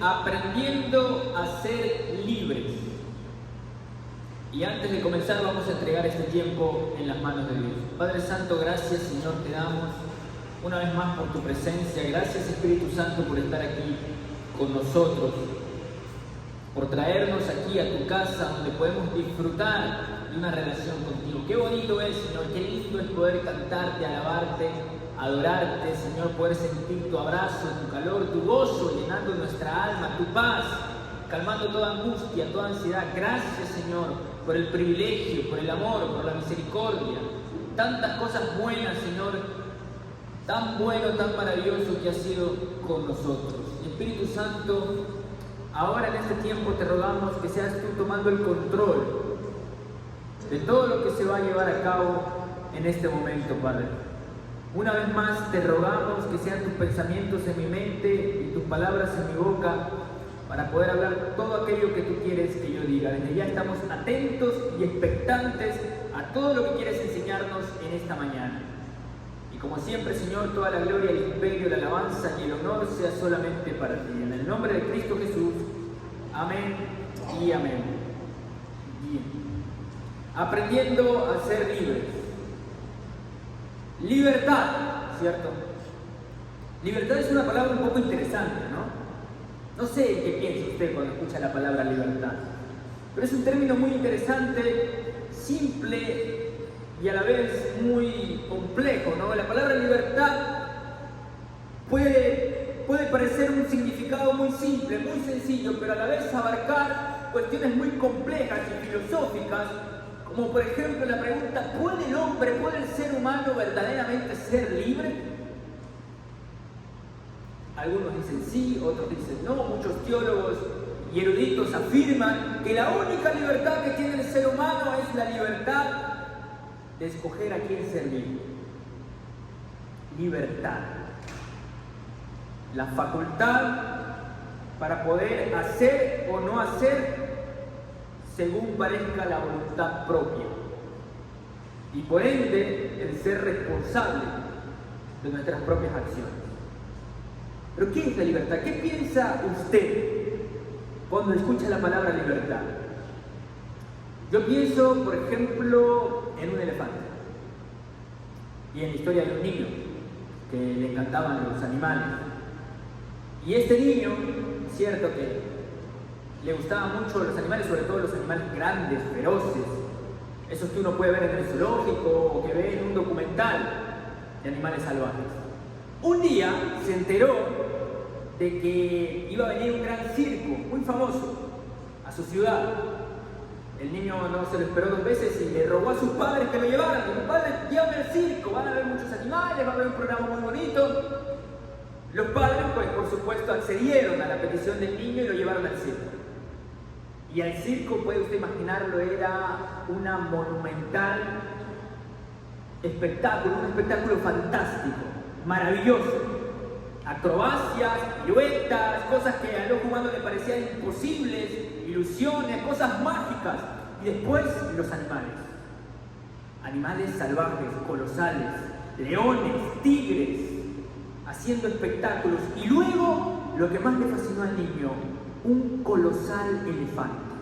aprendiendo a ser libres. Y antes de comenzar vamos a entregar este tiempo en las manos de Dios. Padre Santo, gracias Señor te damos una vez más por tu presencia. Gracias Espíritu Santo por estar aquí con nosotros, por traernos aquí a tu casa donde podemos disfrutar de una relación contigo. Qué bonito es, Señor, qué lindo es poder cantarte, alabarte, adorarte, Señor, poder sentir tu abrazo, tu calor, tu gozo, llenando nuestra alma, tu paz, calmando toda angustia, toda ansiedad. Gracias, Señor, por el privilegio, por el amor, por la misericordia. Tantas cosas buenas, Señor, tan bueno, tan maravilloso que has sido con nosotros. Espíritu Santo, ahora en este tiempo te rogamos que seas tú tomando el control de todo lo que se va a llevar a cabo en este momento, Padre. Una vez más te rogamos que sean tus pensamientos en mi mente y tus palabras en mi boca para poder hablar todo aquello que tú quieres que yo diga. Desde ya estamos atentos y expectantes a todo lo que quieres enseñarnos en esta mañana. Y como siempre, Señor, toda la gloria, el imperio, la alabanza y el honor sea solamente para ti. En el nombre de Cristo Jesús. Amén y amén. Bien. Aprendiendo a ser libres. Libertad, ¿cierto? Libertad es una palabra un poco interesante, ¿no? No sé qué piensa usted cuando escucha la palabra libertad, pero es un término muy interesante, simple y a la vez muy complejo, ¿no? La palabra libertad puede parecer un significado muy simple, muy sencillo, pero a la vez abarcar cuestiones muy complejas y filosóficas, como por ejemplo la pregunta: ¿puede el ser humano verdaderamente ser libre? Algunos dicen sí, otros dicen no. Muchos teólogos y eruditos afirman que la única libertad que tiene el ser humano es la libertad de escoger a quién servir. Libertad. La facultad para poder hacer o no hacer según parezca la voluntad propia, y por ende el ser responsable de nuestras propias acciones. Pero ¿qué es la libertad? ¿Qué piensa usted cuando escucha la palabra libertad? Yo pienso, por ejemplo, en un elefante y en la historia de un niño que le encantaban los animales. Y este niño, cierto que le gustaban mucho los animales, sobre todo los animales grandes, feroces, esos que uno puede ver en el zoológico o que ve en un documental de animales salvajes. Un día se enteró de que iba a venir un gran circo muy famoso a su ciudad. El niño no se lo esperó dos veces y le rogó a sus padres que lo llevaran. Los padres: llévame al circo, van a ver muchos animales, va a haber un programa muy bonito. Los padres, pues por supuesto, accedieron a la petición del niño y lo llevaron al circo. Y el circo, puede usted imaginarlo, era una monumental espectáculo, un espectáculo fantástico, maravilloso. Acrobacias, piruetas, cosas que al ojo humano le parecían imposibles, ilusiones, cosas mágicas. Y después los animales. Animales salvajes, colosales, leones, tigres, haciendo espectáculos. Y luego, lo que más le fascinó al niño: un colosal elefante,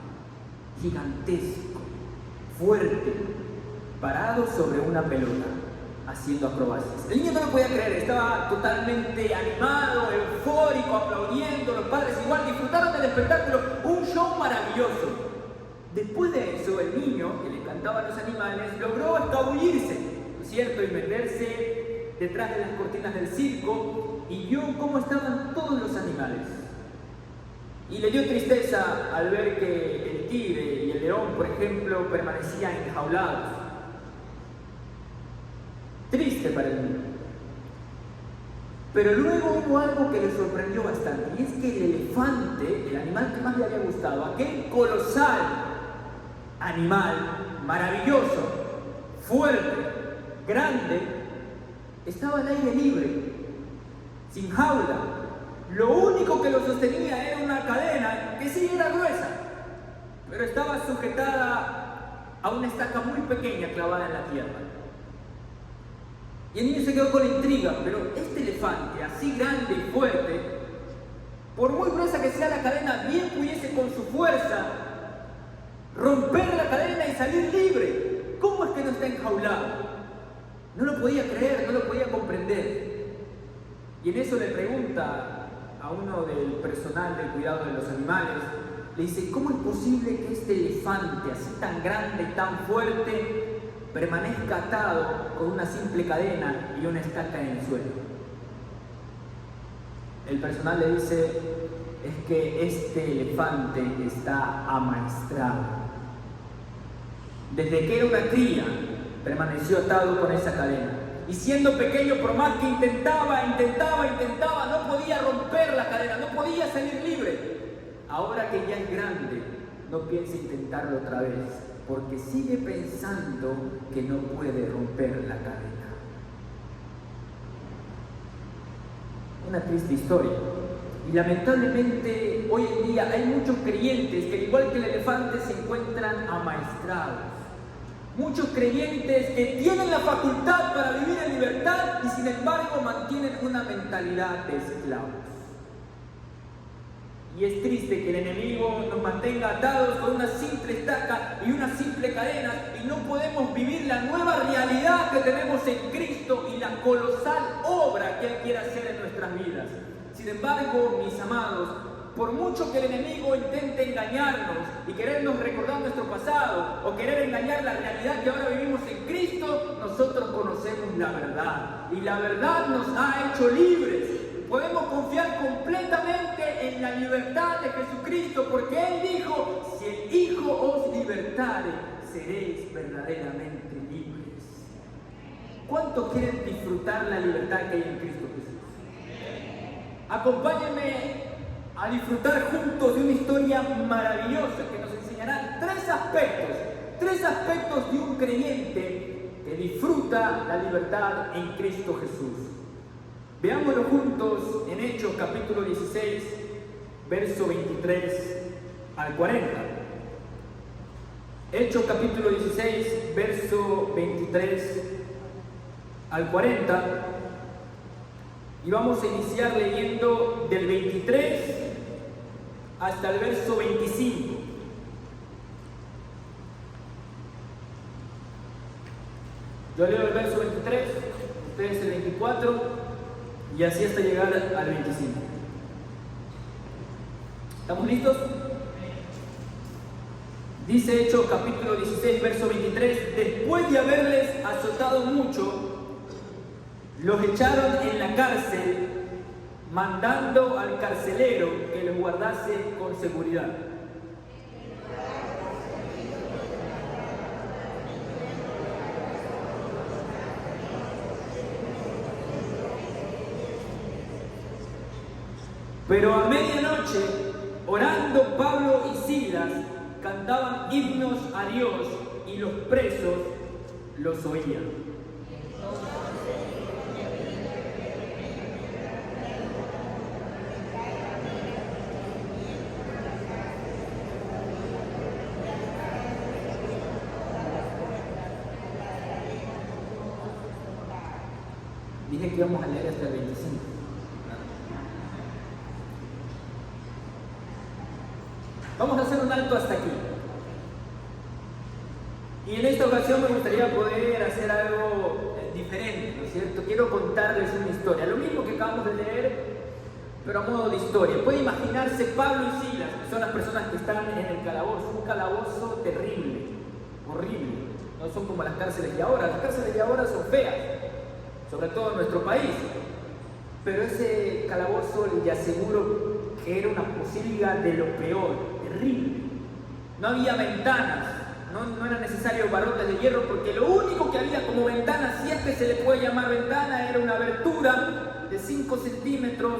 gigantesco, fuerte, parado sobre una pelota, haciendo acrobacias. El niño no lo podía creer, estaba totalmente animado, eufórico, aplaudiendo. Los padres igual disfrutaron del espectáculo, un show maravilloso. Después de eso, el niño, que le encantaban los animales, logró escabullirse, ¿no es cierto?, y meterse detrás de las cortinas del circo y vio cómo estaban todos los animales. Y le dio tristeza al ver que el tigre y el león, por ejemplo, permanecían enjaulados. Triste para el niño. Pero luego hubo algo que le sorprendió bastante, y es que el elefante, el animal que más le había gustado, aquel colosal animal, maravilloso, fuerte, grande, estaba al aire libre, sin jaula. Lo único que lo sostenía era una cadena que sí era gruesa, pero estaba sujetada a una estaca muy pequeña clavada en la tierra. Y el niño se quedó con la intriga: pero este elefante, así grande y fuerte, por muy gruesa que sea sea la cadena, bien pudiese con su fuerza romper la cadena y salir libre. ¿Cómo es que no está enjaulado? No lo podía creer, no lo podía comprender. Y en eso le pregunta a uno del personal del cuidado de los animales, le dice, ¿cómo es posible que este elefante así tan grande y tan fuerte permanezca atado con una simple cadena y una estaca en el suelo? El personal le dice, es que este elefante está amaestrado. Desde que era una cría, permaneció atado con esa cadena. Y siendo pequeño, por más que intentaba, no podía romper la cadena, no podía salir libre. Ahora que ya es grande, no piensa intentarlo otra vez, porque sigue pensando que no puede romper la cadena. Una triste historia. Y lamentablemente hoy en día hay muchos creyentes que, igual que el elefante, se encuentran amaestrados. Muchos creyentes que tienen la facultad para vivir en libertad y sin embargo mantienen una mentalidad de esclavos. Y es triste que el enemigo nos mantenga atados con una simple estaca y una simple cadena y no podemos vivir la nueva realidad que tenemos en Cristo y la colosal obra que Él quiere hacer en nuestras vidas. Sin embargo, mis amados, por mucho que el enemigo intente engañarnos y querernos recordar nuestro pasado o querer engañar la realidad que ahora vivimos en Cristo, nosotros conocemos la verdad y la verdad nos ha hecho libres. Podemos confiar completamente en la libertad de Jesucristo, porque Él dijo, si el Hijo os libertare, seréis verdaderamente libres. ¿Cuántos quieren disfrutar la libertad que hay en Cristo Jesús? Acompáñenme a disfrutar juntos de una historia maravillosa que nos enseñará tres aspectos de un creyente que disfruta la libertad en Cristo Jesús. Veámoslo juntos en Hechos capítulo 16, verso 23 al 40. Hechos capítulo 16, verso 23 al 40. Y vamos a iniciar leyendo del 23 hasta el verso 25. Yo leo el verso 23, ustedes el 24. Y así hasta llegar al 25. ¿Estamos listos? Dice Hechos capítulo 16, verso 23. Después de haberles azotado mucho, los echaron en la cárcel, mandando al carcelero que los guardase con seguridad. Pero a medianoche, orando Pablo y Silas, cantaban himnos a Dios y los presos los oían. Dije que íbamos a leer hasta el 25. Vamos a hacer un alto hasta aquí. Y en esta ocasión me gustaría poder hacer algo diferente, ¿no es cierto? Quiero contarles una historia, lo mismo que acabamos de leer, pero a modo de historia. Puede imaginarse Pablo y Silas, que son las personas que están en el calabozo, un calabozo terrible, horrible. No son como las cárceles de ahora. Las cárceles de ahora son feas, sobre todo en nuestro país. Pero ese calabozo, les aseguro que era una posilga de lo peor. Terrible. No había ventanas, no era necesario barrotes de hierro, porque lo único que había como ventana, si es que se le puede llamar ventana, era una abertura de 5 centímetros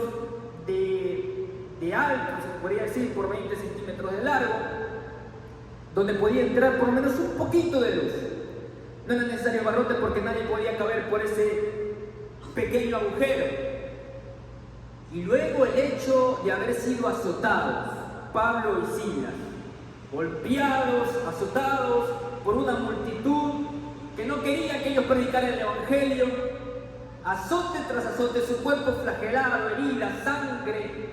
de alto, se podría decir, por 20 centímetros de largo, donde podía entrar por lo menos un poquito de luz. No era necesario barrote porque nadie podía caber por ese pequeño agujero. Y luego el hecho de haber sido azotados, Pablo y Silas, golpeados, azotados por una multitud que no quería que ellos predicaran el Evangelio, azote tras azote, su cuerpo flagelado, heridas, sangre,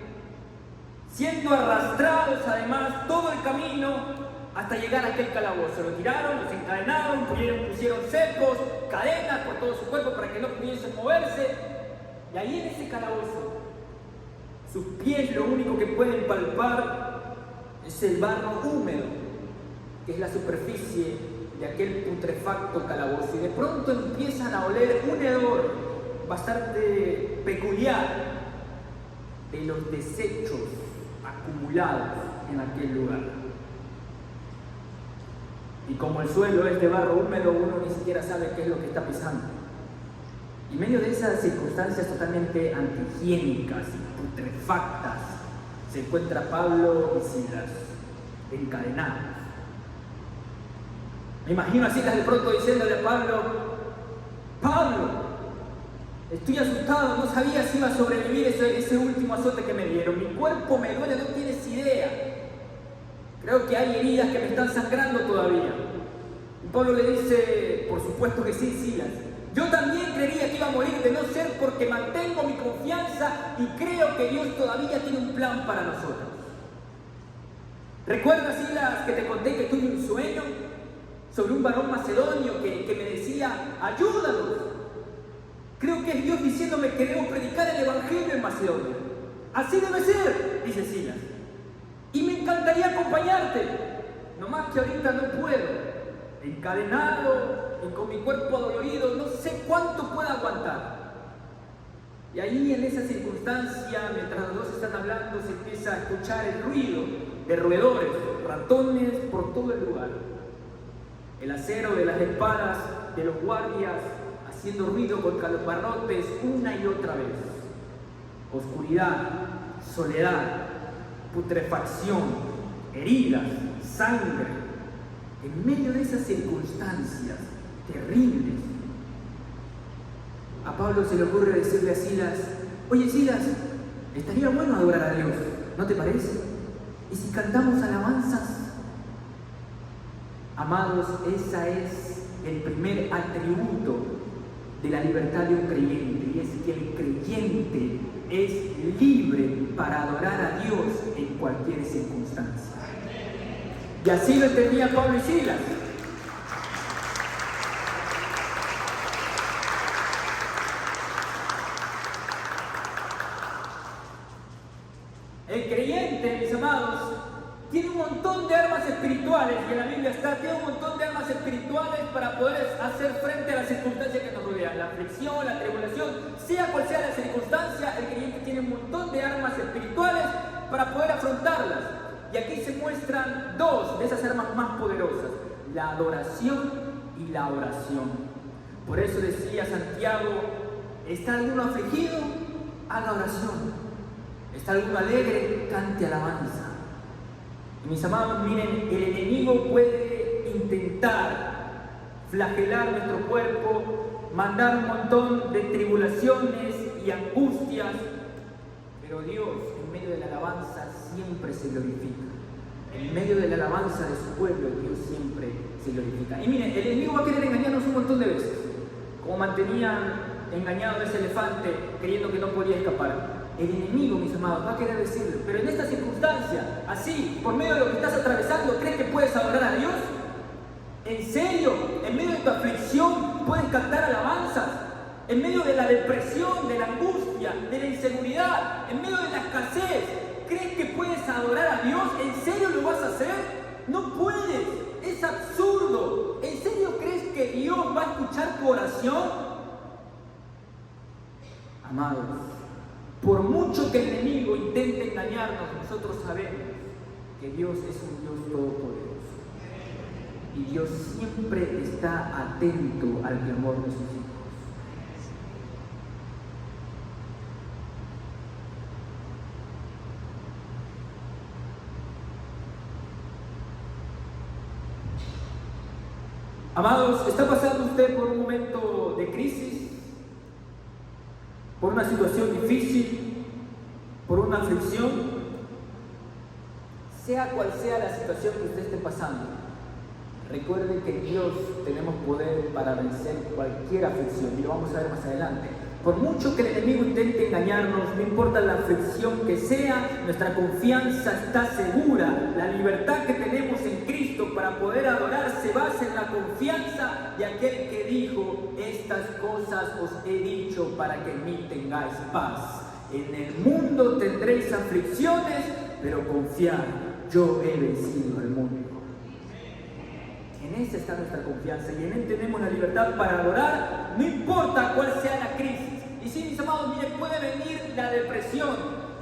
siendo arrastrados además todo el camino hasta llegar a aquel calabozo. Lo tiraron, los encadenaron, pusieron cepos, cadenas por todo su cuerpo para que no pudiesen moverse. Y ahí en ese calabozo, sus pies lo único que pueden palpar es el barro húmedo, que es la superficie de aquel putrefacto calabozo. Y de pronto empiezan a oler un hedor bastante peculiar de los desechos acumulados en aquel lugar. Y como el suelo es de barro húmedo, uno ni siquiera sabe qué es lo que está pisando. Y en medio de esas circunstancias totalmente antihigiénicas y putrefactas, se encuentra Pablo y Silas encadenados. Me imagino a Silas de pronto diciéndole a Pablo: Pablo, estoy asustado, no sabía si iba a sobrevivir ese último azote que me dieron. Mi cuerpo me duele, no tienes idea. Creo que hay heridas que me están sangrando todavía. Y Pablo le dice: por supuesto que sí, Silas. Yo también creería que iba a morir de no ser porque mantengo mi confianza y creo que Dios todavía tiene un plan para nosotros. ¿Recuerdas, Silas, que te conté que tuve un sueño sobre un varón macedonio que me decía: ayúdanos? Creo que es Dios diciéndome que debo predicar el evangelio en Macedonia. Así debe ser, dice Silas. Y me encantaría acompañarte, nomás que ahorita no puedo. Encadenado y con mi cuerpo adolorido, no sé cuánto pueda aguantar. Y ahí en esa circunstancia, mientras los dos están hablando, se empieza a escuchar el ruido de roedores, ratones por todo el lugar. El acero de las espadas de los guardias haciendo ruido contra los barrotes una y otra vez. Oscuridad, soledad, putrefacción, heridas, sangre. En medio de esas circunstancias terribles, a Pablo se le ocurre decirle a Silas: oye, Silas, estaría bueno adorar a Dios, ¿no te parece? ¿Y si cantamos alabanzas? Amados, ese es el primer atributo de la libertad de un creyente, y es que el creyente es libre para adorar a Dios en cualquier circunstancia. Y así lo entendía Pablo y Silas. El creyente, mis amados, tiene un montón de armas espirituales, y en la Biblia está, tiene un montón de armas espirituales para poder hacer frente a las circunstancias que nos rodean, la aflicción, la tribulación, sea cual sea la circunstancia. El creyente tiene un montón de armas espirituales para poder afrontarlas. Y aquí se muestran dos de esas armas más poderosas: la adoración y la oración. Por eso decía Santiago: ¿está alguno afligido? Haga oración. ¿Está alguno alegre? Cante alabanza. Y mis amados, miren, el enemigo puede intentar flagelar nuestro cuerpo, mandar un montón de tribulaciones y angustias, pero Dios, en medio de la alabanza, siempre se glorifica. En medio de la alabanza de su pueblo, Dios siempre se glorifica. Y miren, el enemigo va a querer engañarnos un montón de veces, como mantenían engañado a ese elefante creyendo que no podía escapar. El enemigo, mis amados, va a querer decirle: pero en esta circunstancia, así, por medio de lo que estás atravesando, ¿crees que puedes adorar a Dios? ¿En serio? ¿En medio de tu aflicción puedes cantar alabanzas? ¿En medio de la depresión, de la angustia, de la inseguridad, en medio de la escasez, crees que puedes adorar a Dios? ¿En serio lo vas a hacer? No puedes, es absurdo. ¿En serio crees que Dios va a escuchar tu oración? Amados, por mucho que el enemigo intente engañarnos, nosotros sabemos que Dios es un Dios todopoderoso. Y Dios siempre está atento al clamor de sus hijos. Amados, ¿está pasando usted por un momento de crisis? ¿Por una situación difícil? ¿Por una aflicción? Sea cual sea la situación que usted esté pasando, recuerde que en Dios tenemos poder para vencer cualquier aflicción, y lo vamos a ver más adelante. Por mucho que el enemigo intente engañarnos, no importa la aflicción que sea, nuestra confianza está segura. La libertad que tenemos en Cristo para poder adorar se basa en la confianza de aquel que dijo: estas cosas os he dicho para que en mí tengáis paz. En el mundo tendréis aflicciones, pero confiad, yo he vencido al mundo. En esa está nuestra confianza y en Él tenemos la libertad para adorar, no importa cuál sea la crisis. Y sí, mis amados, miren, puede venir la depresión,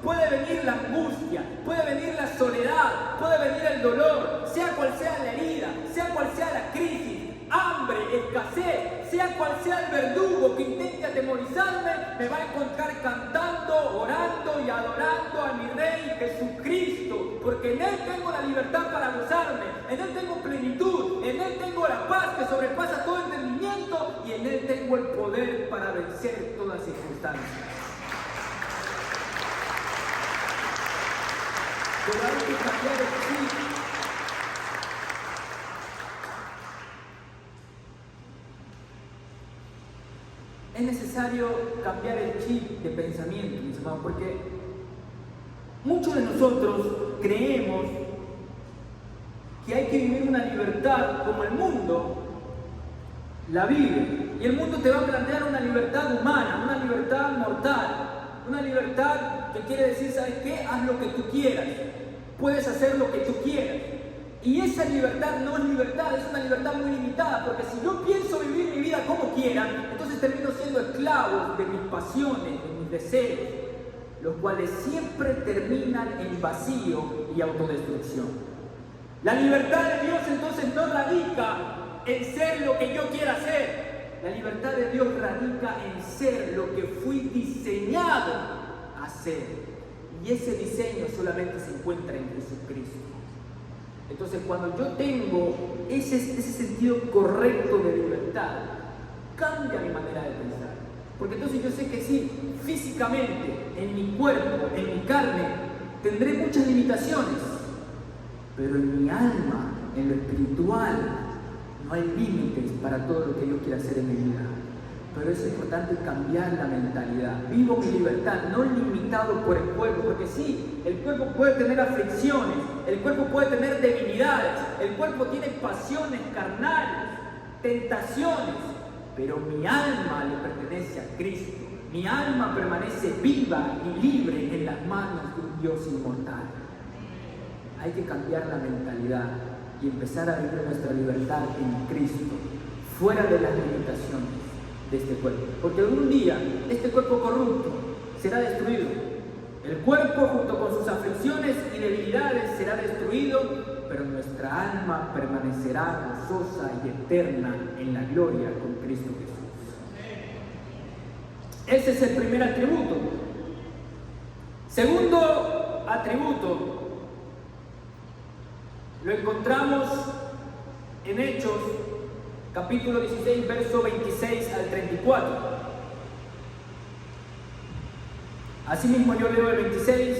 puede venir la angustia, puede venir la soledad, puede venir el dolor, sea cual sea la herida, sea cual sea la crisis, hambre, escasez, sea cual sea el verdugo que intente atemorizarme, me va a encontrar cantando, orando y adorando a mi Rey Jesucristo, porque en Él tengo la libertad para gozarme, en Él tengo plenitud, en Él tengo la paz que sobrepasa todo entendimiento y en Él tengo el poder para vencer todas circunstancias. Pero hay que cambiar el chip. Es necesario cambiar el chip de pensamiento, mis hermanos, porque muchos de nosotros creemos que hay que vivir una libertad como el mundo la vive. Y el mundo te va a plantear una libertad humana, una libertad mortal, una libertad que quiere decir, ¿sabes qué? Haz lo que tú quieras, puedes hacer lo que tú quieras. Y esa libertad no es libertad, es una libertad muy limitada, porque si yo pienso vivir mi vida como quiera, entonces termino siendo esclavo de mis pasiones, de mis deseos, los cuales siempre terminan en vacío y autodestrucción. La libertad de Dios entonces no radica en ser lo que yo quiera ser. La libertad de Dios radica en ser lo que fui diseñado a ser. Y ese diseño solamente se encuentra en Jesucristo. Entonces, cuando yo tengo ese sentido correcto de libertad, cambia mi manera de pensar. Porque entonces yo sé que sí, físicamente, en mi cuerpo, en mi carne, tendré muchas limitaciones. Pero en mi alma, en lo espiritual, no hay límites para todo lo que Dios quiere hacer en mi vida. Pero es importante cambiar la mentalidad. Vivo mi libertad, no limitado por el cuerpo, porque sí, el cuerpo puede tener aflicciones, el cuerpo puede tener debilidades, el cuerpo tiene pasiones carnales, tentaciones, pero mi alma le pertenece a Cristo. Mi alma permanece viva y libre en las manos de un Dios inmortal. Hay que cambiar la mentalidad y empezar a vivir nuestra libertad en Cristo, fuera de las limitaciones de este cuerpo. Porque un día este cuerpo corrupto será destruido. El cuerpo junto con sus aflicciones y debilidades será destruido, pero nuestra alma permanecerá gozosa y eterna en la gloria con Cristo Jesús. Ese es el primer atributo. Segundo atributo lo encontramos en Hechos capítulo 16, verso 26 al 34. Asimismo yo leo el 26,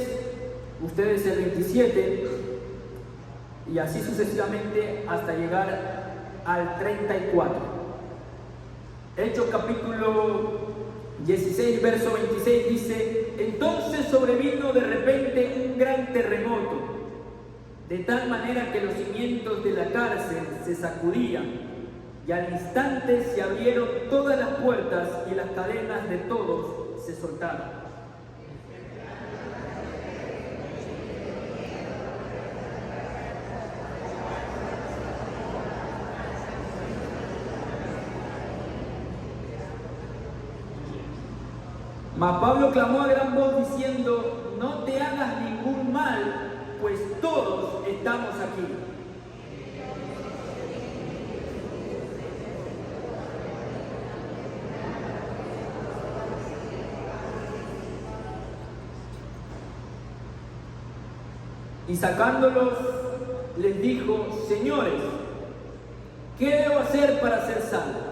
ustedes el 27, y así sucesivamente hasta llegar al 34. Hechos capítulo 16, verso 26 dice: entonces sobrevino de repente un gran terremoto, de tal manera que los cimientos de la cárcel se sacudían, y al instante se abrieron todas las puertas y las cadenas de todos se soltaron. Mas Pablo clamó a gran voz diciendo: no te hagas ningún mal, pues todos estamos aquí. Y sacándolos, les dijo: señores, ¿qué debo hacer para ser salvo?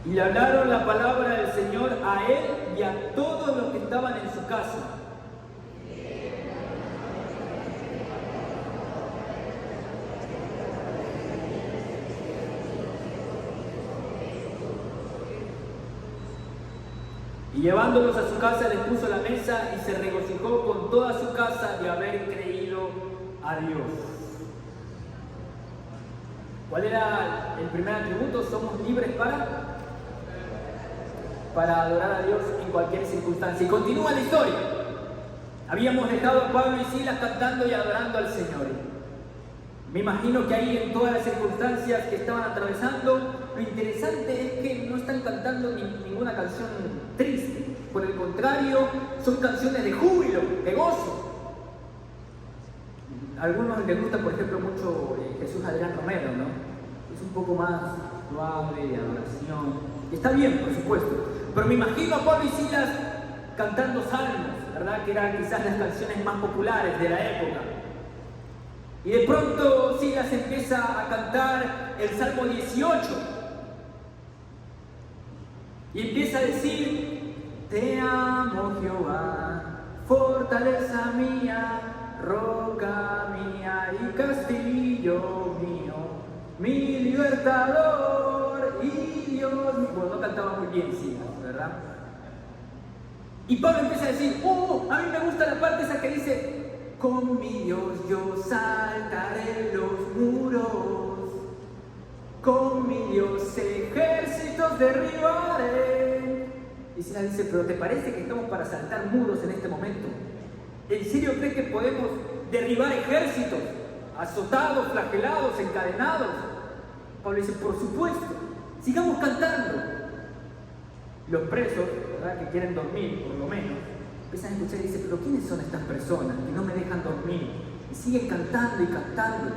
Y le hablaron la palabra del Señor a él y a todos los que estaban en su casa. Y llevándolos a su casa les puso la mesa y se regocijó con toda su casa de haber creído a Dios. ¿Cuál era el primer atributo? Somos libres para adorar a Dios en cualquier circunstancia. Y continúa la historia. Habíamos dejado a Pablo y Silas cantando y adorando al Señor. Me imagino que ahí en todas las circunstancias que estaban atravesando, lo interesante es que no están cantando ninguna canción triste. Por el contrario, son canciones de júbilo, de gozo. A algunos les gusta, por ejemplo, mucho Jesús Adrián Romero, ¿no? Es un poco más suave, de adoración. Está bien, por supuesto. Pero me imagino a Pablo y Silas cantando salmos, ¿verdad? Que eran quizás las canciones más populares de la época. Y de pronto Silas empieza a cantar el Salmo 18. Y empieza a decir: Te amo, Jehová, fortaleza mía, roca mía y castillo mío, mi libertador y Dios mío. Bueno, no cantaba muy bien Silas, ¿verdad? Y Pablo empieza a decir: a mí me gusta la parte esa que dice: con mi Dios yo saltaré los muros, con mi Dios ejércitos derribaré. Y Silas dice: pero ¿te parece que estamos para saltar muros en este momento? ¿En serio crees que podemos derribar ejércitos, azotados, flagelados, encadenados? Pablo dice: por supuesto, sigamos cantando. Los presos, ¿verdad?, que quieren dormir, por lo menos, empiezan a escuchar y dicen: pero ¿quiénes son estas personas que no me dejan dormir? Y siguen cantando y cantando,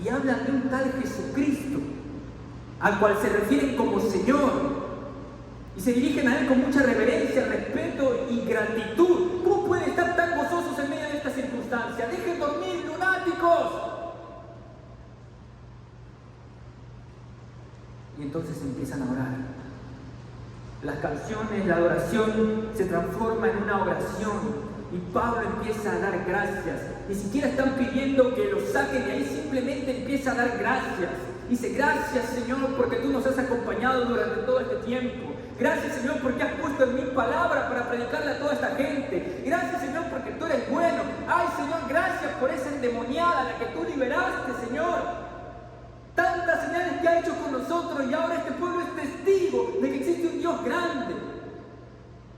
y hablan de un tal Jesucristo, al cual se refieren como Señor, y se dirigen a Él con mucha reverencia, respeto y gratitud. ¿Cómo pueden estar tan gozosos en medio de esta circunstancia? ¡Dejen dormir, lunáticos! Y entonces empiezan a orar. Las canciones, la adoración se transforma en una oración. Y Pablo empieza a dar gracias. Ni siquiera están pidiendo que los saquen de ahí, simplemente empieza a dar gracias. Dice: gracias, Señor, porque tú nos has acompañado durante todo este tiempo. Gracias, Señor, porque has puesto en mi palabra para predicarle a toda esta gente. Gracias, Señor, porque tú eres bueno. Ay, Señor, gracias por esa endemoniada a la que tú liberaste, Señor. Tantas señales que ha hecho con nosotros, y ahora este pueblo es testigo de que existe un Dios grande.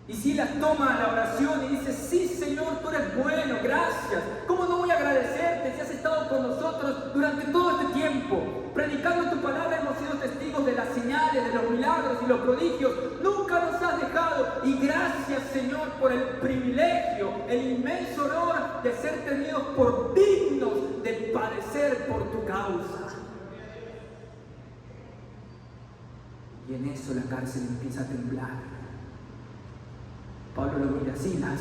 Y Silas toma la oración y dice: sí, Señor, tú eres bueno, gracias. ¿Cómo no voy a agradecerte si has estado con nosotros durante todo este tiempo? Predicando tu palabra hemos sido testigos de las señales, de los milagros y los prodigios. Nunca nos has dejado. Y gracias, Señor, por el privilegio, el inmenso honor de ser tenidos por dignos de padecer por tu causa. Y en eso la cárcel empieza a temblar. Pablo lo mira a Silas.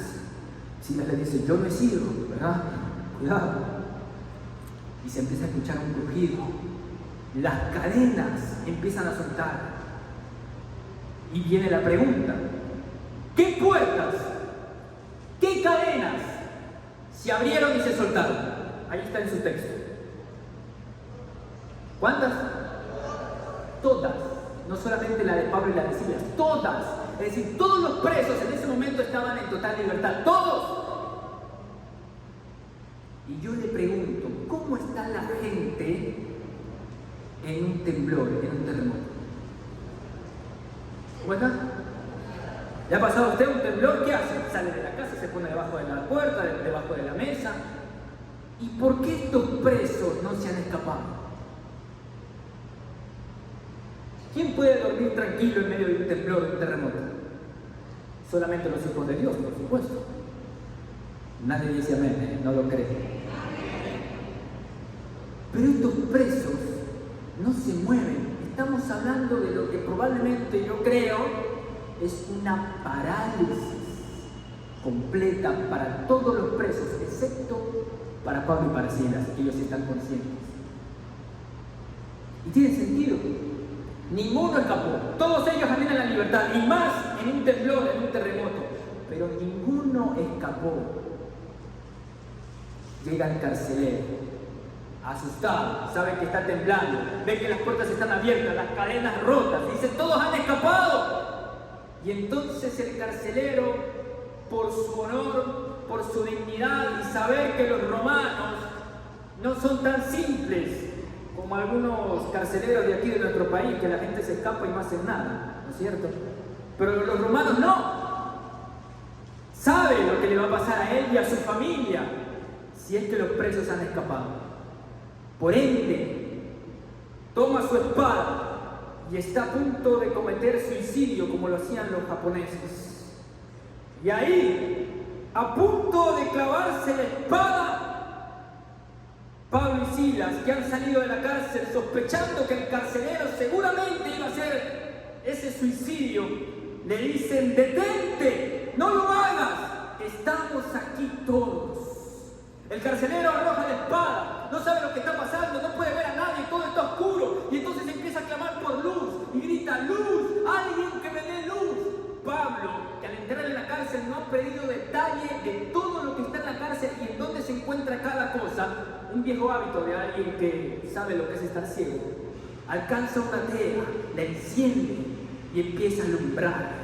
Silas le dice: yo no he sido, ¿verdad? Cuidado. Y se empieza a escuchar un crujido. Las cadenas empiezan a soltar. Y viene la pregunta: ¿qué puertas, qué cadenas se abrieron y se soltaron? Ahí está en su texto. ¿Cuántas? Todas. No solamente la de Pablo y la de Silas, todas. Es decir, todos los presos en ese momento estaban en total libertad. ¡Todos! Y yo le pregunto: ¿cómo está la gente en un temblor, en un terremoto? ¿Cómo está? ¿Le ha pasado a usted un temblor? ¿Qué hace? Sale de la casa, se pone debajo de la puerta, debajo de la mesa. ¿Y por qué estos presos no se han escapado? ¿Quién puede dormir tranquilo en medio de un temblor, de un terremoto? Solamente los hijos de Dios, por supuesto. Nadie dice amén, no lo cree. Pero estos presos no se mueven. Estamos hablando de lo que probablemente, yo creo, es una parálisis completa para todos los presos, excepto para Pablo y para Silas, que ellos están conscientes. Y tiene sentido. Ninguno escapó. Todos ellos anhelan la libertad, y más en un temblor, en un terremoto. Pero ninguno escapó. Llega el carcelero, asustado, sabe que está temblando, ve que las puertas están abiertas, las cadenas rotas, dice: todos han escapado. Y entonces el carcelero, por su honor, por su dignidad y saber que los romanos no son tan simples como algunos carceleros de aquí de nuestro país, que la gente se escapa y no hacen nada, ¿no es cierto? Pero los romanos no. Sabe lo que le va a pasar a él y a su familia si es que los presos han escapado. Por ende, toma su espada y está a punto de cometer suicidio como lo hacían los japoneses. Y ahí, a punto de clavarse la espada, Pablo y Silas, que han salido de la cárcel sospechando que el carcelero seguramente iba a hacer ese suicidio, le dicen: detente, no lo hagas, estamos aquí todos. El carcelero arroja la espada, no sabe lo que está pasando, no puede ver a nadie, todo está oscuro, y entonces empieza a clamar por luz y grita: luz, alguien que me dé luz. Pablo, que al entrar en la cárcel no ha pedido detalle de todo lo que está en la cárcel y en dónde se encuentra cada cosa, un viejo hábito de alguien que sabe lo que es estar ciego, alcanza una tela, la enciende y empieza a alumbrar.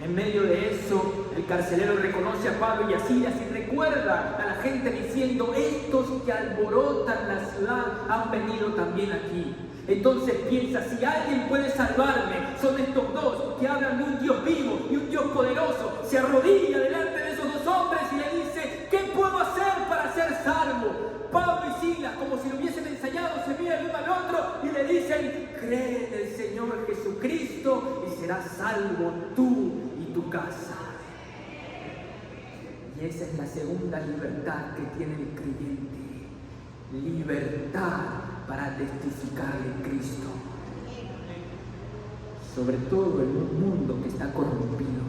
En medio de eso, el carcelero reconoce a Pablo y a Silas y recuerda a la gente diciendo: estos que alborotan la ciudad han venido también aquí. Entonces piensa: si alguien puede salvarme, son estos dos que hablan de un Dios vivo y un Dios poderoso. Se arrodilla delante de esos dos hombres y le dice: ¿qué puedo hacer para ser salvo? Pablo y Silas, como si lo hubiesen ensayado, se miran el uno al otro y le dicen: cree en el Señor Jesucristo y serás salvo tú y tu casa. Y esa es la segunda libertad que tiene el creyente: libertad para testificar de Cristo, sobre todo en un mundo que está corrompido.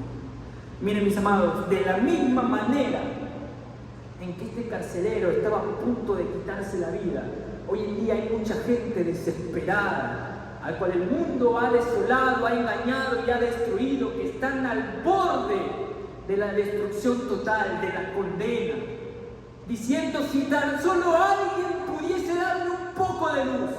Miren, mis amados, de la misma manera en que este carcelero estaba a punto de quitarse la vida, hoy en día hay mucha gente desesperada, al cual el mundo ha desolado, ha engañado y ha destruido, que están al borde de la destrucción total, de la condena, diciendo: si tan solo alguien pudiese darme un poco de luz.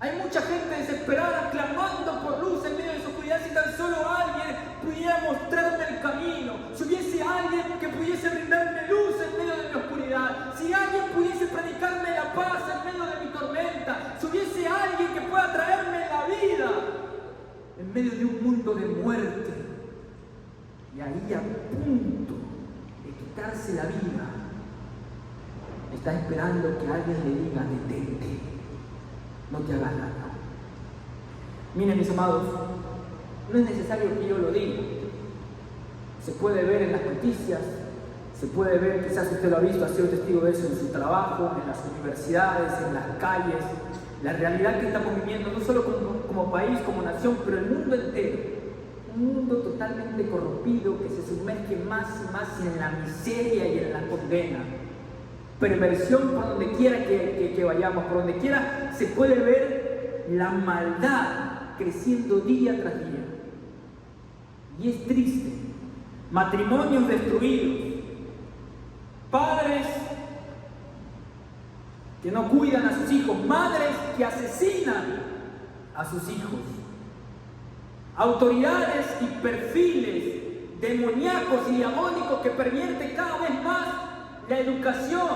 Hay mucha gente desesperada clamando por luz en medio de su oscuridad. Si tan solo alguien pudiera mostrarme el camino, si hubiese alguien que pudiese brindarme luz en medio de mi oscuridad, si alguien pudiese predicarme la paz en medio de mi tormenta, si hubiese alguien que pueda traerme la vida en medio de un mundo de muerte. Y ahí, a punto de quitarse la vida, está esperando que alguien le diga: detente, no te hagas daño. Miren, mis amados, no es necesario que yo lo diga. Se puede ver en las noticias, se puede ver, quizás usted lo ha visto, ha sido testigo de eso en su trabajo, en las universidades, en las calles, la realidad que estamos viviendo, no solo como país, como nación, pero el mundo entero. Un mundo totalmente corrompido que se sumerge más y más en la miseria y en la condena. Perversión por donde quiera que vayamos, por donde quiera se puede ver la maldad creciendo día tras día. Y es triste. Matrimonios destruidos, padres que no cuidan a sus hijos, madres que asesinan a sus hijos, autoridades y perfiles demoníacos y diabólicos que pervierten cada vez más la educación,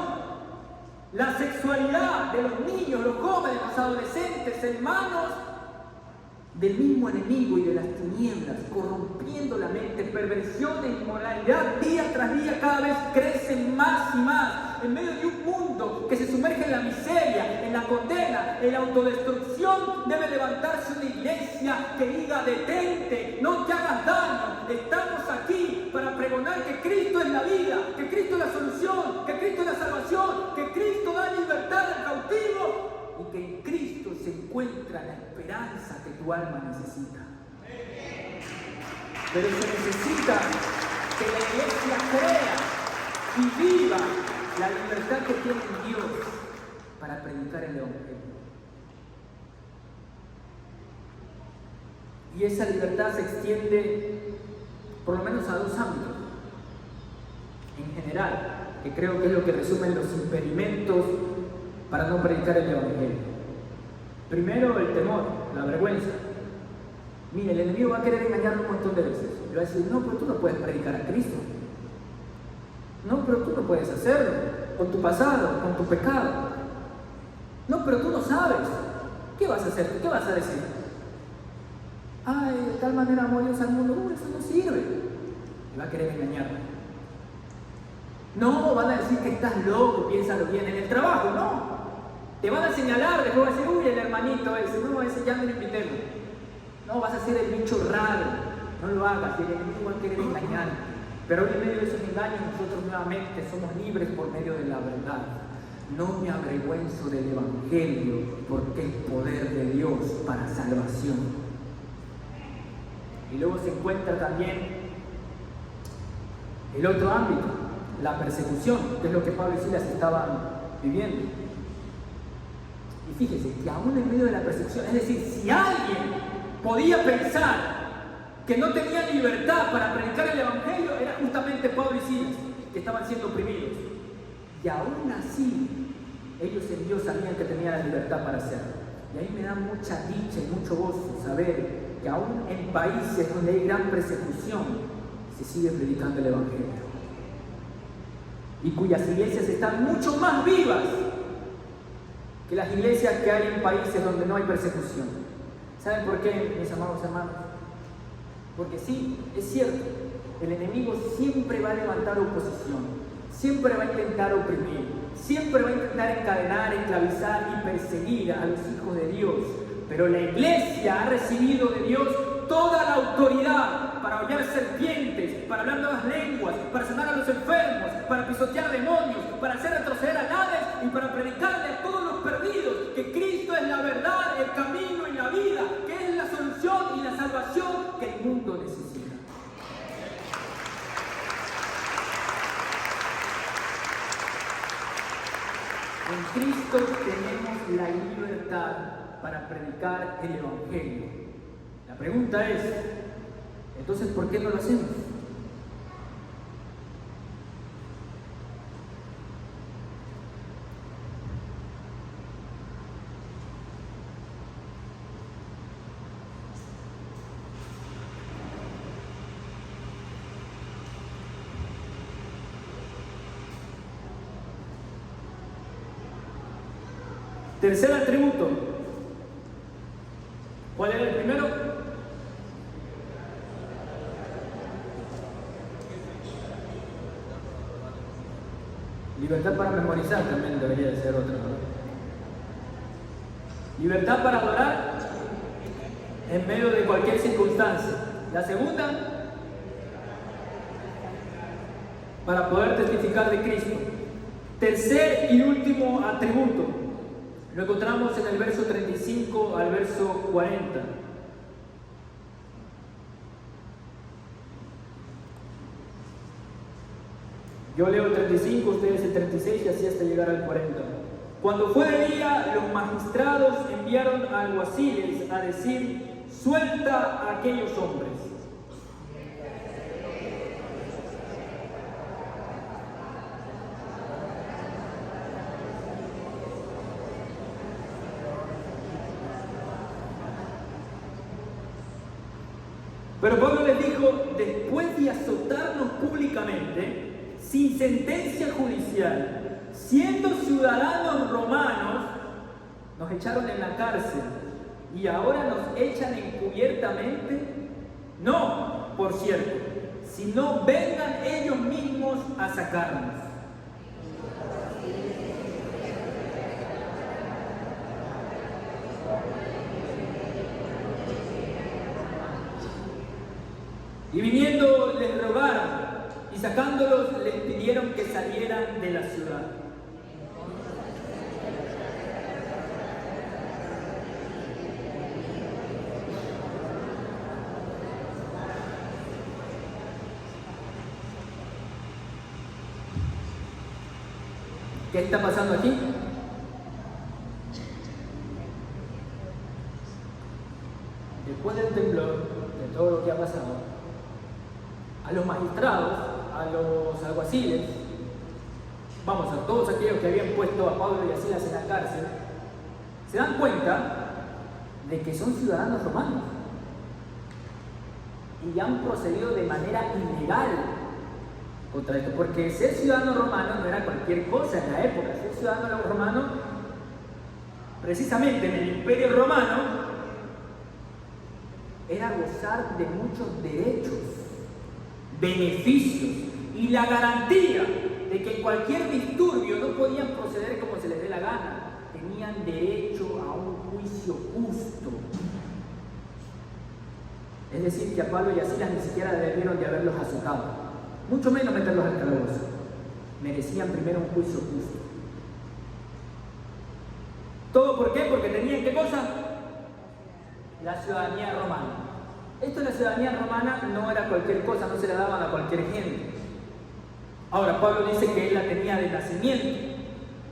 la sexualidad de los niños, los jóvenes, los adolescentes, en manos del mismo enemigo y de las tinieblas, corrompiendo la mente. Perversión e inmoralidad día tras día cada vez crecen más y más en medio de un mundo que se sumerge en la miseria, en la condena, en la autodestrucción. Debe levantarse una iglesia que diga: detente, no te hagas daño, estamos aquí para pregonar que Cristo es la vida, que Cristo es la solución, que Cristo es la salvación, que Cristo da libertad al cautivo y que en Cristo se encuentra la esperanza que tu alma necesita. Pero se necesita que la iglesia crea y viva la libertad que tiene Dios para predicar el Evangelio. Y esa libertad se extiende por lo menos a dos ámbitos en general, que creo que es lo que resumen los impedimentos para no predicar el Evangelio. Primero, el temor, la vergüenza. Mire, el enemigo va a querer engañarlo un montón de veces. Le va a decir, no, pero tú no puedes predicar a Cristo. No, pero tú no puedes hacerlo con tu pasado, con tu pecado. No, pero tú no sabes. ¿Qué vas a hacer? ¿Qué vas a decir? Ay, de tal manera amó Dios al mundo. Eso no sirve. Y va a querer engañarlo. No, van a decir que estás loco, piénsalo bien. En el trabajo, no. Te van a señalar, después van a decir, uy, el hermanito ese. No, ese ya me lo invitemos. No, vas a ser el bicho raro. No lo hagas, el enemigo va a querer engañarte. Pero hoy en medio de esos engaños nosotros nuevamente somos libres por medio de la verdad. No me avergüenzo del Evangelio porque es poder de Dios para salvación. Y luego se encuentra también el otro ámbito, la persecución, que es lo que Pablo y Silas estaban viviendo. Y fíjese que aún en medio de la persecución, es decir, si alguien podía pensar que no tenían libertad para predicar el Evangelio, era justamente Pablo y Silas, que estaban siendo oprimidos. Y aún así, ellos en Dios sabían que tenían la libertad para hacerlo. Y ahí me da mucha dicha y mucho gozo saber que aún en países donde hay gran persecución, se sigue predicando el Evangelio. Y cuyas iglesias están mucho más vivas que las iglesias que hay en países donde no hay persecución. ¿Saben por qué, mis amados hermanos? Porque sí, es cierto, el enemigo siempre va a levantar oposición, siempre va a intentar oprimir, siempre va a intentar encadenar, esclavizar y perseguir a los hijos de Dios. Pero la iglesia ha recibido de Dios toda la autoridad para hollar serpientes, para hablar nuevas lenguas, para sanar a los enfermos, para pisotear demonios, para hacer retroceder a Hades y para predicarle a todos los perdidos que Cristo es la verdad, el camino y la vida, que es la solución y la salvación que el mundo necesita. En Cristo tenemos la libertad para predicar el Evangelio. La pregunta es, entonces, ¿por qué no lo hacemos? Tercer atributo. ¿Cuál era el primero? Libertad para memorizar también debería de ser otra, ¿no? Libertad para adorar en medio de cualquier circunstancia. La segunda, para poder testificar de Cristo. Tercer y último atributo. Lo encontramos en el verso 35 al verso 40. Yo leo el 35, ustedes el 36 y así hasta llegar al 40. Cuando fue de día, los magistrados enviaron a alguaciles a decir: suelta a aquellos hombres. Pero Pablo les dijo: después de azotarnos públicamente, sin sentencia judicial, siendo ciudadanos romanos, nos echaron en la cárcel y ahora nos echan encubiertamente. No, por cierto, sino vengan ellos mismos a sacarnos. Y viniendo les rogaron, y sacándolos les pidieron que salieran de la ciudad. ¿Qué está pasando aquí? Después del temblor, de todo lo que ha pasado, a los magistrados, a los alguaciles, vamos, a todos aquellos que habían puesto a Pablo y a Silas en la cárcel, se dan cuenta de que son ciudadanos romanos. y han procedido de manera ilegal contra esto, porque ser ciudadano romano no era cualquier cosa en la época. Ser ciudadano romano, precisamente en el Imperio Romano, era gozar de muchos derechos, beneficios y la garantía de que en cualquier disturbio no podían proceder como se les dé la gana. Tenían derecho a un juicio justo. Es decir, que a Pablo y a Silas ni siquiera debieron de haberlos azotado, mucho menos meterlos al calabozo. Merecían primero un juicio justo. ¿Todo por qué? Porque tenían, ¿qué cosa? La ciudadanía romana. Esto de la ciudadanía romana no era cualquier cosa, no se la daban a cualquier gente. Ahora, Pablo dice que él la tenía de nacimiento,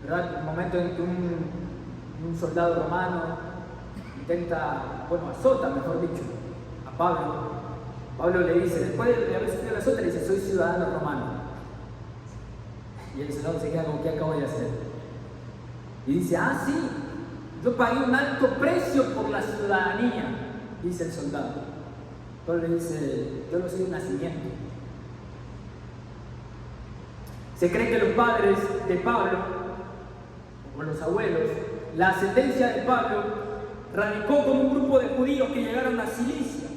¿verdad? En el momento en que un soldado romano intenta, azota, mejor dicho, a Pablo. Pablo le dice, después de haber sufrido la azota, le dice, soy ciudadano romano. Y el soldado se queda como, ¿qué acabo de hacer? Y dice, sí, yo pagué un alto precio por la ciudadanía, dice el soldado. Pablo le dice, yo no soy de nacimiento. Se cree que los padres de Pablo, o los abuelos, la ascendencia de Pablo radicó con un grupo de judíos que llegaron a Cilicia,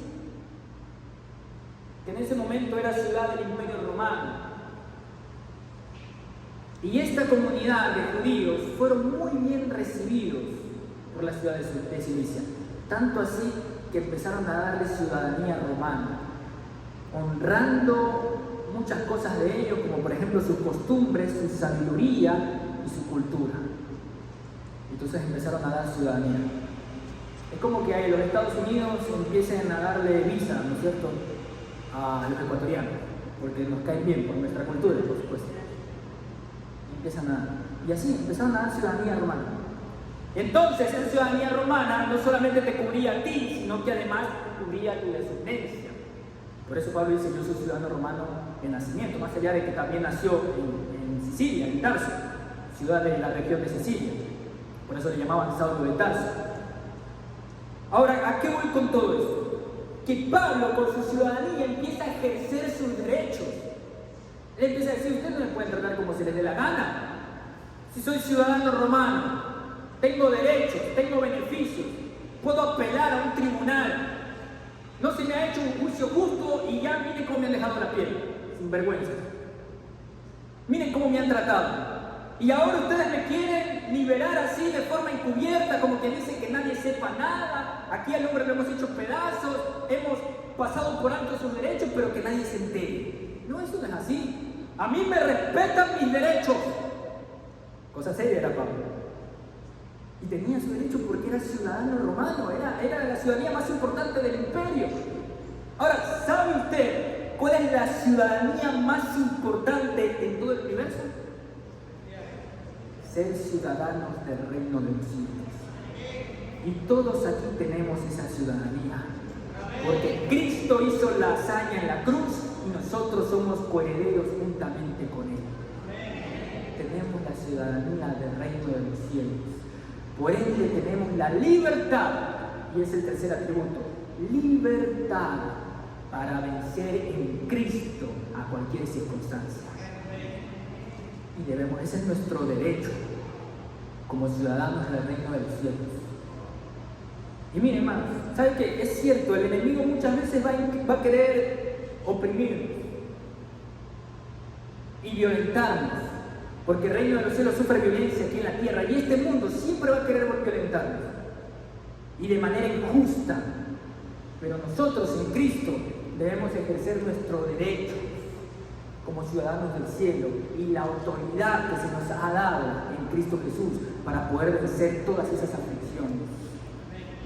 que en ese momento era ciudad del Imperio Romano. Y esta comunidad de judíos fueron muy bien recibidos por la ciudad de Cilicia, tanto así que empezaron a darle ciudadanía romana, honrando muchas cosas de ellos, como por ejemplo sus costumbres, su sabiduría y su cultura. Entonces empezaron a dar ciudadanía. Es como que los Estados Unidos empiecen a darle visa, ¿no es cierto?, a los ecuatorianos, porque nos caen bien por nuestra cultura, por supuesto. Y así empezaron a dar ciudadanía romana. Entonces esa ciudadanía romana no solamente te cubría a ti, sino que además cubría a tu descendencia. Por eso Pablo dice, yo soy ciudadano romano de nacimiento, más allá de que también nació en Sicilia, en Tarso, ciudad de la región de Sicilia. Por eso le llamaban Saulo de Tarso. Ahora, ¿a qué voy con todo esto? Que Pablo con su ciudadanía empieza a ejercer sus derechos. Él empieza a decir, ustedes no me pueden tratar como se les dé la gana. Si soy ciudadano romano, tengo derechos, tengo beneficios, puedo apelar a un tribunal. No se me ha hecho un juicio justo y ya miren cómo me han dejado la piel, sin vergüenza. Miren cómo me han tratado. Y ahora ustedes me quieren liberar así de forma encubierta, como que dicen que nadie sepa nada. Aquí al hombre lo hemos hecho pedazos, hemos pasado por alto sus derechos, pero que nadie se entere. No, eso no es así. A mí me respetan mis derechos. Cosa seria era Pablo. Y tenía su derecho porque era ciudadano romano, era la ciudadanía más importante del imperio. Ahora, ¿sabe usted cuál es la ciudadanía más importante en todo el universo? Ser ciudadanos del reino de los cielos. Y todos aquí tenemos esa ciudadanía, porque Cristo hizo la hazaña en la cruz y nosotros somos coherederos juntamente con Él. Tenemos la ciudadanía del reino de los cielos. Por ende tenemos la libertad, y es el tercer atributo, libertad para vencer en Cristo a cualquier circunstancia. Y ese es nuestro derecho como ciudadanos del reino de los cielos. Y miren, hermanos, ¿saben qué? Es cierto, el enemigo muchas veces va a querer oprimirnos y violentarnos, porque el reino de los cielos sufre violencia aquí en la tierra, y este mundo siempre va a querer violentarnos, y de manera injusta. Pero nosotros en Cristo debemos ejercer nuestro derecho como ciudadanos del cielo y la autoridad que se nos ha dado en Cristo Jesús para poder vencer todas esas aflicciones.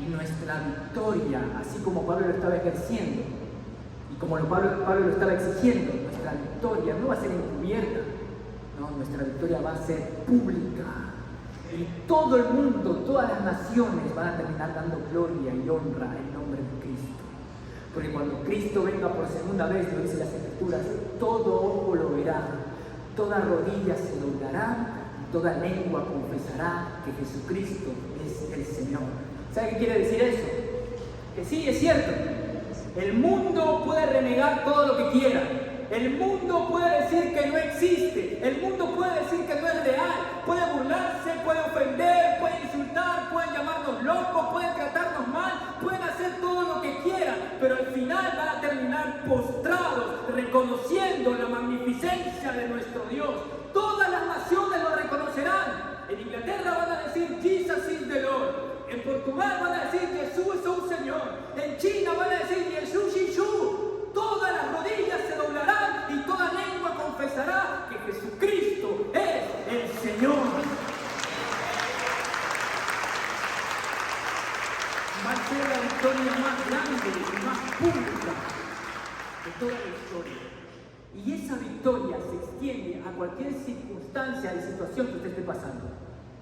Y nuestra victoria, así como Pablo lo estaba ejerciendo y como Pablo lo estaba exigiendo, nuestra victoria no va a ser encubierta, no, nuestra victoria va a ser pública. Y todo el mundo, todas las naciones van a terminar dando gloria y honra en nombre de Cristo. Porque cuando Cristo venga por segunda vez, lo dice las Escrituras, todo ojo lo verá, toda rodilla se doblará, y toda lengua confesará que Jesucristo es el Señor. ¿Sabe qué quiere decir eso? Que sí, es cierto. El mundo puede renegar todo lo que quiera. El mundo puede decir que no existe. El mundo puede decir que no es real. Puede burlarse, puede ofender, puede insultar, pueden llamarnos locos, pueden tratarnos mal, pueden hacer todo lo que quieran, pero al final van a terminar postrados, reconociendo la magnificencia de nuestro Dios. Todas las naciones lo reconocerán. En Inglaterra van a decir Jesus is the Lord. En Portugal van a decir Jesús es un Señor. En China van a decir Jesús Jesús. Todas las rodillas se doblarán y toda lengua confesará que Jesucristo es el Señor. Va a ser la victoria más grande y más pública de toda la historia. Y esa victoria se extiende a cualquier circunstancia y situación que usted esté pasando.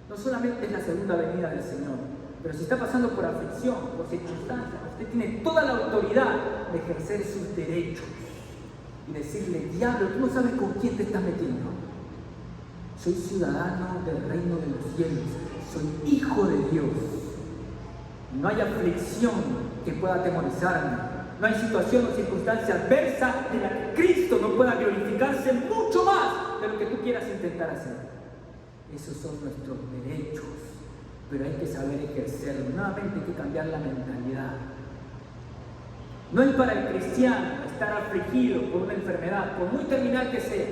No solamente es la segunda venida del Señor, pero si está pasando por aflicción, por circunstancias, usted tiene toda la autoridad de ejercer sus derechos y decirle: diablo, tú no sabes con quién te estás metiendo. Soy ciudadano del reino de los cielos, soy hijo de Dios. No hay aflicción que pueda atemorizarme, no hay situación o circunstancia adversa en la que Cristo no pueda glorificarse mucho más de lo que tú quieras intentar hacer. Esos son nuestros derechos, pero hay que saber ejercerlo. Nuevamente hay que cambiar la mentalidad. No es para el cristiano estar afligido por una enfermedad, por muy terminal que sea.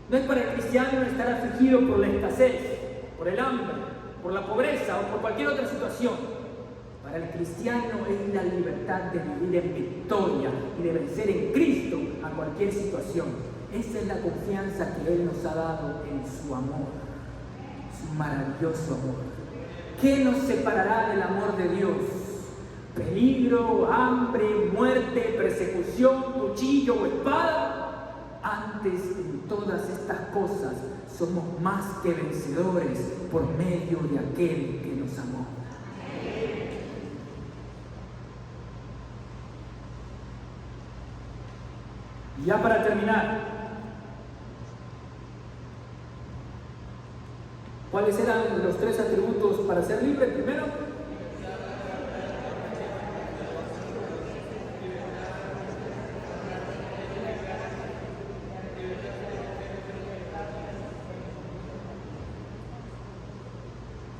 No es para el cristiano estar afligido por la escasez, por el hambre, por la pobreza o por cualquier otra situación. Para el cristiano es la libertad de vivir en victoria y de vencer en Cristo a cualquier situación. Esa es la confianza que Él nos ha dado en su amor, su maravilloso amor. ¿Qué nos separará del amor de Dios? ¿Peligro, hambre, muerte, persecución, cuchillo o espada? Antes, en todas estas cosas, somos más que vencedores por medio de aquel que nos amó. Y ya para terminar, ¿cuáles eran los 3 atributos para ser libre? Primero,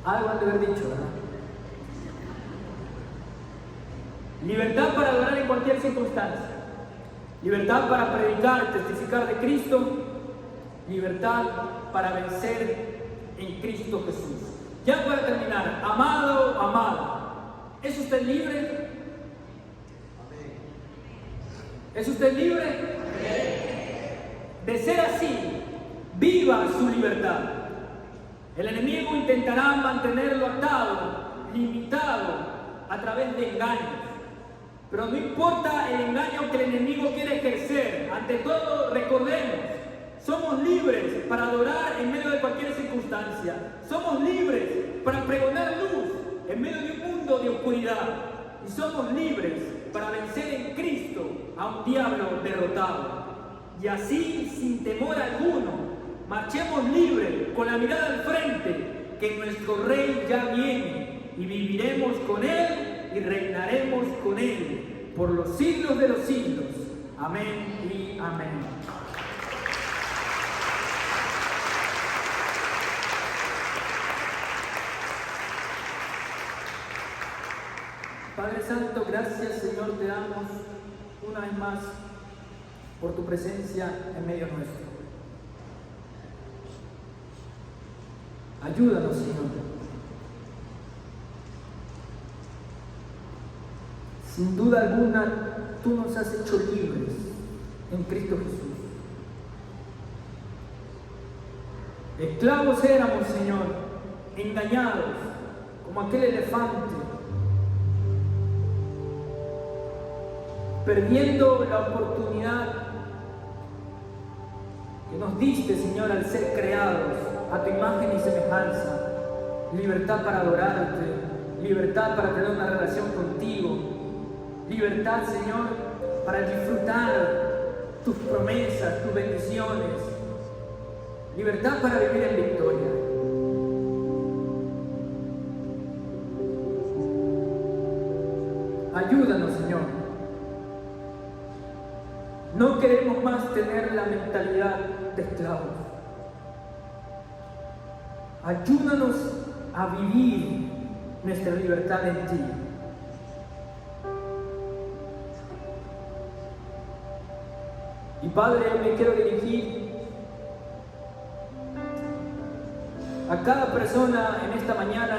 algo han de haber dicho, ¿verdad? Libertad para adorar en cualquier circunstancia. Libertad para predicar, testificar de Cristo. Libertad para vencer en Cristo Jesús. Ya para terminar, amado, amada, ¿es usted libre? ¿Es usted libre? De ser así, viva su libertad. El enemigo intentará mantenerlo atado, limitado, a través de engaños. Pero no importa el engaño que el enemigo quiere ejercer, ante todo recordemos: somos libres para adorar en medio de cualquier circunstancia. Somos libres para pregonar luz en medio de un mundo de oscuridad. Y somos libres para vencer en Cristo a un diablo derrotado. Y así, sin temor alguno, marchemos libres, con la mirada al frente, que nuestro Rey ya viene, y viviremos con Él y reinaremos con Él por los siglos de los siglos. Amén y amén. Padre Santo, gracias, Señor, te damos una vez más por tu presencia en medio nuestro. Ayúdanos, Señor. Sin duda alguna, tú nos has hecho libres en Cristo Jesús. Esclavos éramos, Señor, engañados, como aquel elefante, perdiendo la oportunidad que nos diste, Señor, al ser creados a tu imagen y semejanza. Libertad para adorarte, libertad para tener una relación contigo, libertad, Señor, para disfrutar tus promesas, tus bendiciones, libertad para vivir en victoria. Ayúdanos, Señor, No queremos más tener la mentalidad de esclavos. Ayúdanos a vivir nuestra libertad en ti. Y Padre, me quiero dirigir a cada persona en esta mañana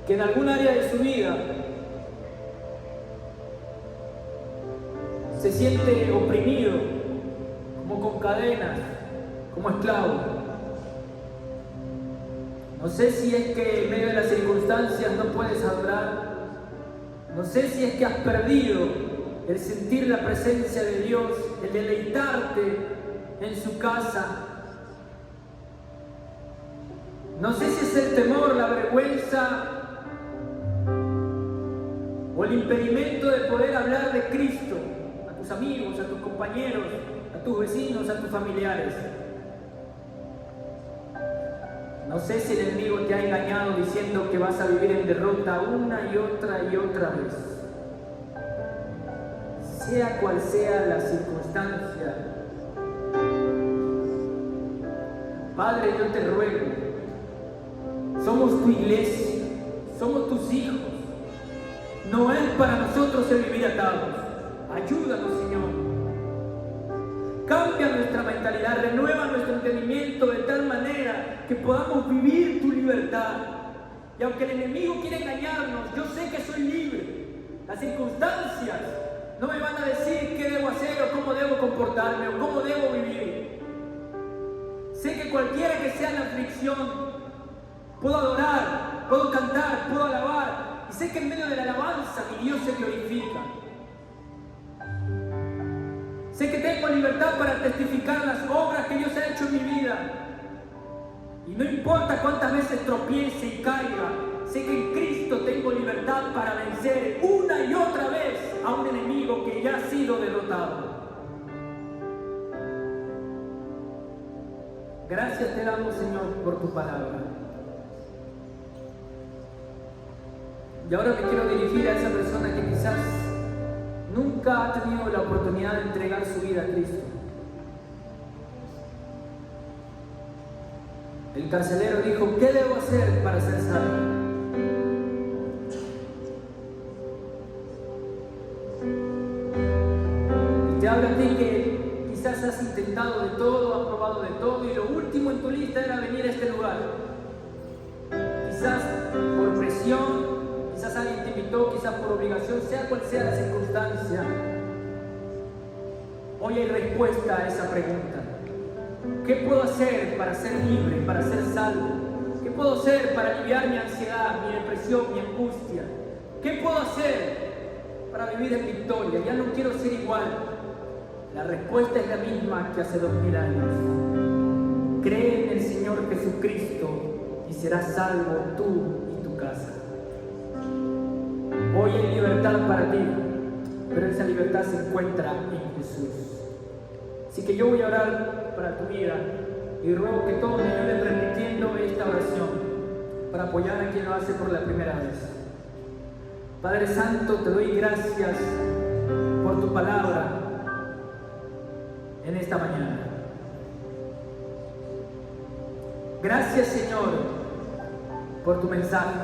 que en algún área de su vida se siente oprimido, como con cadenas, como esclavo. No sé si es que en medio de las circunstancias no puedes adorar. No sé si es que has perdido el sentir la presencia de Dios, el deleitarte en su casa. No sé si es el temor, la vergüenza o el impedimento de poder hablar de Cristo a tus amigos, a tus compañeros, a tus vecinos, a tus familiares. No sé si el enemigo te ha engañado diciendo que vas a vivir en derrota una y otra vez. Sea cual sea la circunstancia, Padre, yo te ruego, somos tu iglesia, somos tus hijos. No es para nosotros el vivir atados. Ayúdanos, Señor. Cambia nuestra mentalidad, renueva nuestro entendimiento de tal manera que podamos vivir tu libertad. Y aunque el enemigo quiere engañarnos, yo sé que soy libre. Las circunstancias no me van a decir qué debo hacer o cómo debo comportarme o cómo debo vivir. Sé que cualquiera que sea la aflicción, puedo adorar, puedo cantar, puedo alabar. Y sé que en medio de la alabanza mi Dios se glorifica. Sé que tengo libertad para testificar las obras que Dios ha hecho en mi vida. Y no importa cuántas veces tropiece y caiga, sé que en Cristo tengo libertad para vencer una y otra vez a un enemigo que ya ha sido derrotado. Gracias te damos, Señor, por tu palabra. Y ahora me quiero dirigir a esa persona que quizás nunca ha tenido la oportunidad de entregar su vida a Cristo. El carcelero dijo, ¿qué debo hacer para ser salvo? Y te habla a ti que quizás has intentado de todo, has probado de todo y lo último en tu lista era venir a este lugar. Quizás por presión, quizás alguien te invitó, quizás por obligación, sea cual sea la circunstancia. Hoy hay respuesta a esa pregunta. ¿Qué puedo hacer para ser libre, para ser salvo? ¿Qué puedo hacer para aliviar mi ansiedad, mi depresión, mi angustia? ¿Qué puedo hacer para vivir en victoria? Ya no quiero ser igual. La respuesta es la misma que hace 2000 años. Cree en el Señor Jesucristo y serás salvo tú y tu casa. Hoy hay libertad para ti, pero esa libertad se encuentra en Jesús. Así que yo voy a orar para tu vida y ruego que todos me ayuden repitiendo esta oración para apoyar a quien lo hace por la primera vez. Padre Santo, te doy gracias por tu palabra en esta mañana. Gracias, Señor, por tu mensaje.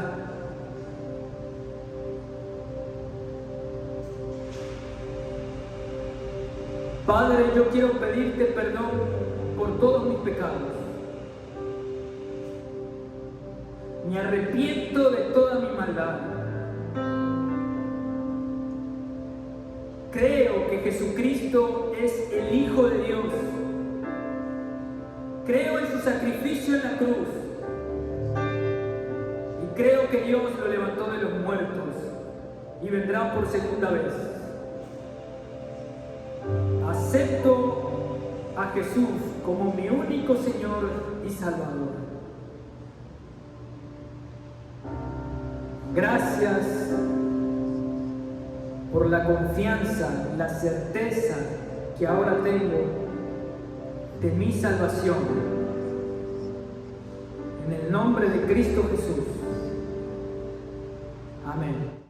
Padre, yo quiero pedirte perdón por todos mis pecados. Me arrepiento de toda mi maldad. Creo que Jesucristo es el Hijo de Dios. Creo en su sacrificio en la cruz. Y creo que Dios lo levantó de los muertos y vendrá por segunda vez. Acepto a Jesús como mi único Señor y Salvador. Gracias por la confianza, la certeza que ahora tengo de mi salvación. En el nombre de Cristo Jesús. Amén.